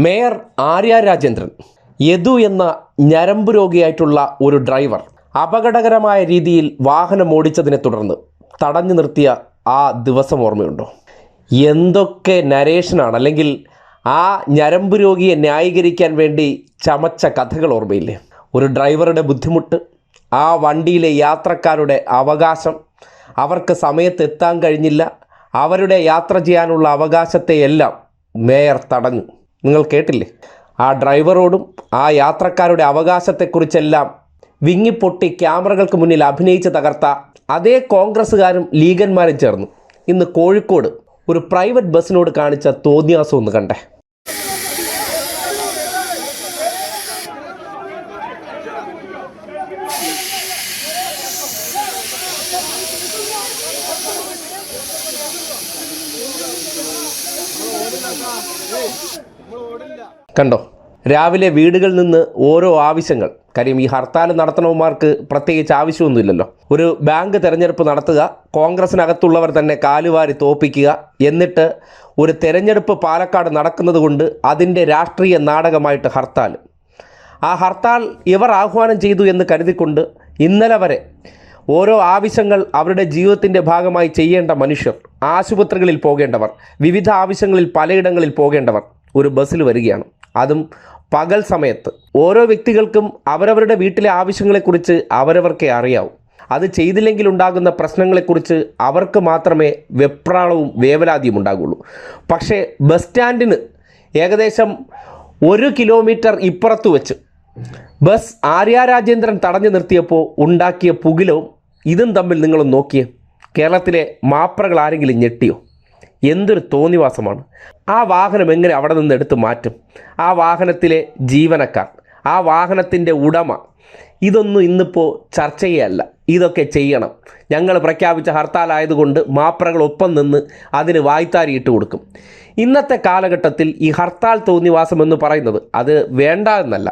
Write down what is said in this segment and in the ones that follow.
Mayor Arya Rajendran Yadu എന്ന ഞരമ്പ് രോഗിയായിട്ടുള്ള ഒരു ഡ്രൈവർ അപകടകരമായ രീതിയിൽ വാഹനം ഓടിച്ചതിനെ തുടർന്ന് തടഞ്ഞു നിർത്തിയ ആ ദിവസം ഓർമ്മയുണ്ടോ? എന്തൊക്കെ നരേഷനാണ്, അല്ലെങ്കിൽ ആ ഞരമ്പ് രോഗിയെ ന്യായീകരിക്കാൻ വേണ്ടി ചമച്ച കഥകൾ ഓർമ്മയില്ലേ? ഒരു ഡ്രൈവറുടെ ബുദ്ധിമുട്ട്, ആ വണ്ടിയിലെ യാത്രക്കാരുടെ അവകാശം, അവർക്ക് സമയത്ത് എത്താൻ കഴിഞ്ഞില്ല, അവരുടെ യാത്ര ചെയ്യാനുള്ള അവകാശത്തെയെല്ലാം മേയർ തടഞ്ഞു. നിങ്ങൾ കേട്ടില്ലേ? ആ ഡ്രൈവറോടും ആ യാത്രക്കാരുടെ അവകാശത്തെക്കുറിച്ചെല്ലാം വിങ്ങിപ്പൊട്ടി ക്യാമറകൾക്ക് മുന്നിൽ അഭിനയിച്ച് തകർത്ത അതേ കോൺഗ്രസ്സുകാരും ലീഗന്മാരും ചേർന്നു ഇന്ന് കോഴിക്കോട് ഒരു പ്രൈവറ്റ് ബസ്സിനോട് കാണിച്ച തോന്നിയാസം ഒന്ന് കണ്ടേ. കണ്ടോ? രാവിലെ വീടുകളിൽ നിന്ന് ഓരോ ആവശ്യങ്ങൾ. കാര്യം ഈ ഹർത്താൽ നടത്തണവന്മാർക്ക് പ്രത്യേകിച്ച് ആവശ്യമൊന്നുമില്ലല്ലോ. ഒരു ബാങ്ക് തെരഞ്ഞെടുപ്പ് നടത്തുക, കോൺഗ്രസിനകത്തുള്ളവർ തന്നെ കാലുവാരി തോപ്പിക്കുക, എന്നിട്ട് ഒരു തെരഞ്ഞെടുപ്പ് പാലക്കാട് നടക്കുന്നത് കൊണ്ട് അതിൻ്റെ രാഷ്ട്രീയ നാടകമായിട്ട് ഹർത്താൽ. ആ ഹർത്താൽ ഇവർ ആഹ്വാനം ചെയ്തു എന്ന് കരുതിക്കൊണ്ട് ഇന്നലെ വരെ ഓരോ ആവശ്യങ്ങൾ അവരുടെ ജീവിതത്തിൻ്റെ ഭാഗമായി ചെയ്യേണ്ട മനുഷ്യർ, ആശുപത്രികളിൽ പോകേണ്ടവർ, വിവിധ ആവശ്യങ്ങളിൽ പലയിടങ്ങളിൽ പോകേണ്ടവർ ഒരു ബസ്സിൽ വരികയാണ്. അതും പകൽ സമയത്ത്. ഓരോ വ്യക്തികൾക്കും അവരവരുടെ വീട്ടിലെ ആവശ്യങ്ങളെക്കുറിച്ച് അവരവർക്കേ അറിയാവൂ. അത് ചെയ്തില്ലെങ്കിൽ ഉണ്ടാകുന്ന പ്രശ്നങ്ങളെക്കുറിച്ച് അവർക്ക് മാത്രമേ വെപ്രാളവും വേവലാതിയും ഉണ്ടാകുള്ളൂ. പക്ഷേ ബസ് സ്റ്റാൻഡിന് ഏകദേശം 1 കിലോമീറ്റർ ഇപ്പുറത്ത് വെച്ച് ബസ് ആര്യ രാജേന്ദ്രൻ തടഞ്ഞു നിർത്തിയപ്പോൾ ഉണ്ടാക്കിയ പുകിലവും ഇതും തമ്മിൽ നിങ്ങളൊന്ന് നോക്കിയേ. കേരളത്തിലെ മാപ്രകൾ ആരെങ്കിലും ഞെട്ടിയോ? എന്തൊരു തോന്നിവാസമാണ്. ആ വാഹനം എങ്ങനെ അവിടെ നിന്ന് എടുത്ത് മാറ്റും? ആ വാഹനത്തിലെ ജീവനക്കാർ, ആ വാഹനത്തിൻ്റെ ഉടമ, ഇതൊന്നും ഇന്നിപ്പോൾ ചർച്ചയല്ല. ഇതൊക്കെ ചെയ്യണം. ഞങ്ങൾ പ്രഖ്യാപിച്ച ഹർത്താലായതുകൊണ്ട് മാപ്രകൾ ഒപ്പം നിന്ന് അതിന് വായ്ത്താരിയിട്ട് കൊടുക്കും. ഇന്നത്തെ കാലഘട്ടത്തിൽ ഈ ഹർത്താൽ തോന്നിവാസം എന്ന് പറയുന്നത് അത് വേണ്ട എന്നല്ല,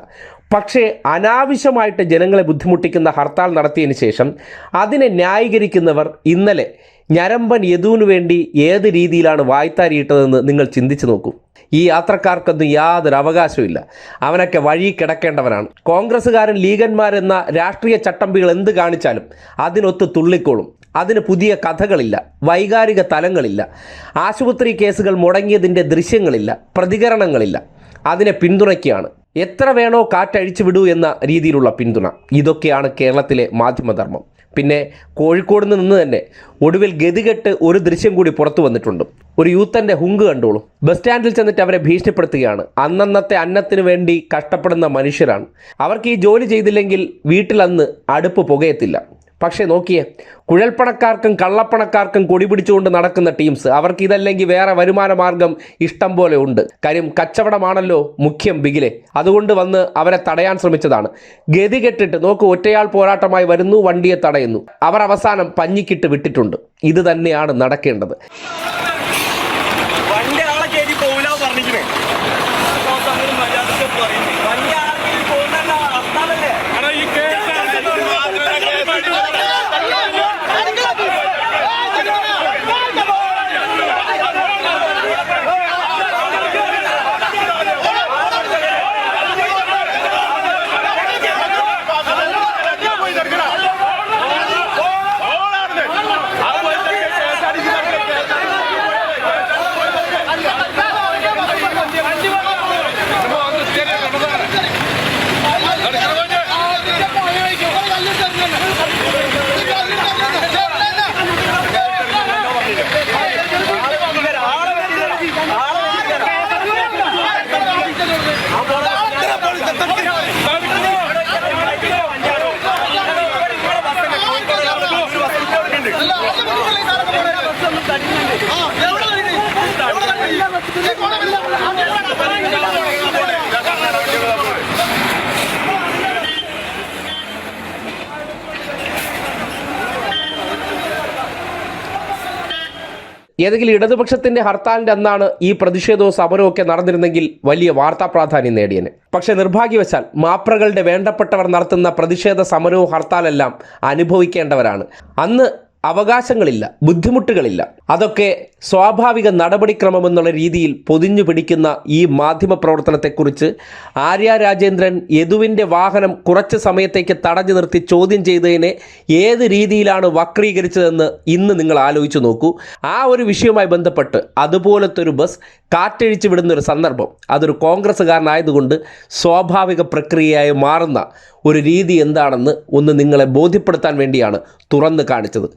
പക്ഷേ അനാവശ്യമായിട്ട് ജനങ്ങളെ ബുദ്ധിമുട്ടിക്കുന്ന ഹർത്താൽ നടത്തിയതിന് ശേഷം അതിനെ ന്യായീകരിക്കുന്നവർ ഇന്നലെ ഞരമ്പൻ യദുവിന് വേണ്ടി ഏത് രീതിയിലാണ് വായ്ത്താരിയിട്ടതെന്ന് നിങ്ങൾ ചിന്തിച്ചു നോക്കൂ. ഈ യാത്രക്കാർക്കൊന്നും യാതൊരു അവകാശമില്ല. അവനൊക്കെ വഴി കിടക്കേണ്ടവനാണ്. കോൺഗ്രസ്സുകാരൻ ലീഗന്മാരെന്ന രാഷ്ട്രീയ ചട്ടമ്പികൾ എന്ത് കാണിച്ചാലും അതിനൊത്ത് തുള്ളിക്കോളും. അതിന് പുതിയ കഥകളില്ല, വൈകാരിക തലങ്ങളില്ല, ആശുപത്രി കേസുകൾ മുടങ്ങിയതിൻ്റെ ദൃശ്യങ്ങളില്ല, പ്രതികരണങ്ങളില്ല. അതിനെ പിന്തുണയ്ക്കുകയാണ്. എത്ര വേണോ കാറ്റഴിച്ചു വിടൂ എന്ന രീതിയിലുള്ള പിന്തുണ. ഇതൊക്കെയാണ് കേരളത്തിലെ മാധ്യമധർമ്മം. പിന്നെ കോഴിക്കോട് നിന്ന് തന്നെ ഒടുവിൽ ഗതികെട്ട് ഒരു ദൃശ്യം കൂടി പുറത്തു വന്നിട്ടുണ്ട്. ഒരു യൂത്തൻ്റെ ഹുങ്ക് കണ്ടോളൂ. ബസ് സ്റ്റാൻഡിൽ ചെന്നിട്ട് അവരെ ഭീഷണിപ്പെടുത്തുകയാണ്. അന്നന്നത്തെ അന്നത്തിന് വേണ്ടി കഷ്ടപ്പെടുന്ന മനുഷ്യരാണ്. അവർക്ക് ഈ ജോലി ചെയ്തില്ലെങ്കിൽ വീട്ടിൽ അന്ന് അടുപ്പ് പുകയത്തില്ല. പക്ഷേ നോക്കിയേ, കുഴൽപ്പണക്കാർക്കും കള്ളപ്പണക്കാർക്കും കൊടി പിടിച്ചുകൊണ്ട് നടക്കുന്ന ടീംസ്, അവർക്ക് ഇതല്ലെങ്കിൽ വേറെ വരുമാന മാർഗം ഇഷ്ടം പോലെ ഉണ്ട്. കാര്യം കച്ചവടമാണല്ലോ മുഖ്യം ബിഗിലെ. അതുകൊണ്ട് വന്ന് അവരെ തടയാൻ ശ്രമിച്ചതാണ്. ഗതി കെട്ടിട്ട് നോക്കൂ, ഒറ്റയാൾ പോരാട്ടമായി വരുന്നു, വണ്ടിയെ തടയുന്നു. അവർ അവസാനം പഞ്ഞിക്കിട്ട് വിട്ടിട്ടുണ്ട്. ഇത് തന്നെയാണ് നടക്കേണ്ടത്. ഏതെങ്കിലും ഇടതുപക്ഷത്തിൻ്റെ ഹർത്താലിൻ്റെ അന്നാണ് ഈ പ്രതിഷേധവും സമരവും ഒക്കെ നടന്നിരുന്നെങ്കിൽ വലിയ വാർത്താ പ്രാധാന്യം നേടിയേനെ. പക്ഷേ നിർഭാഗ്യവശാൽ മാപ്രകളുടെ വേണ്ടപ്പെട്ടവർ നടത്തുന്ന പ്രതിഷേധ സമരവും ഹർത്താലെല്ലാം അനുഭവിക്കേണ്ടവരാണ്. അന്ന് അവകാശങ്ങളില്ല, ബുദ്ധിമുട്ടുകളില്ല. അതൊക്കെ സ്വാഭാവിക നടപടിക്രമം എന്നുള്ള രീതിയിൽ പൊതിഞ്ഞു പിടിക്കുന്ന ഈ മാധ്യമ പ്രവർത്തനത്തെക്കുറിച്ച് ആര്യ രാജേന്ദ്രൻ യദുവിൻ്റെ വാഹനം കുറച്ച് സമയത്തേക്ക് തടഞ്ഞു നിർത്തി ചോദ്യം ചെയ്തതിനെ ഏത് രീതിയിലാണ് വക്രീകരിച്ചതെന്ന് ഇന്ന് നിങ്ങൾ ആലോചിച്ച് നോക്കൂ. ആ ഒരു വിഷയവുമായി ബന്ധപ്പെട്ട് അതുപോലത്തെ ഒരു ബസ് കാറ്റഴിച്ച് വിടുന്നൊരു സന്ദർഭം അതൊരു കോൺഗ്രസ്സുകാരനായതുകൊണ്ട് സ്വാഭാവിക പ്രക്രിയയായി മാറുന്ന ഒരു രീതി എന്താണെന്ന് ഒന്ന് നിങ്ങളെ ബോധ്യപ്പെടുത്താൻ വേണ്ടിയാണ് തുറന്ന് കാണിച്ചത്.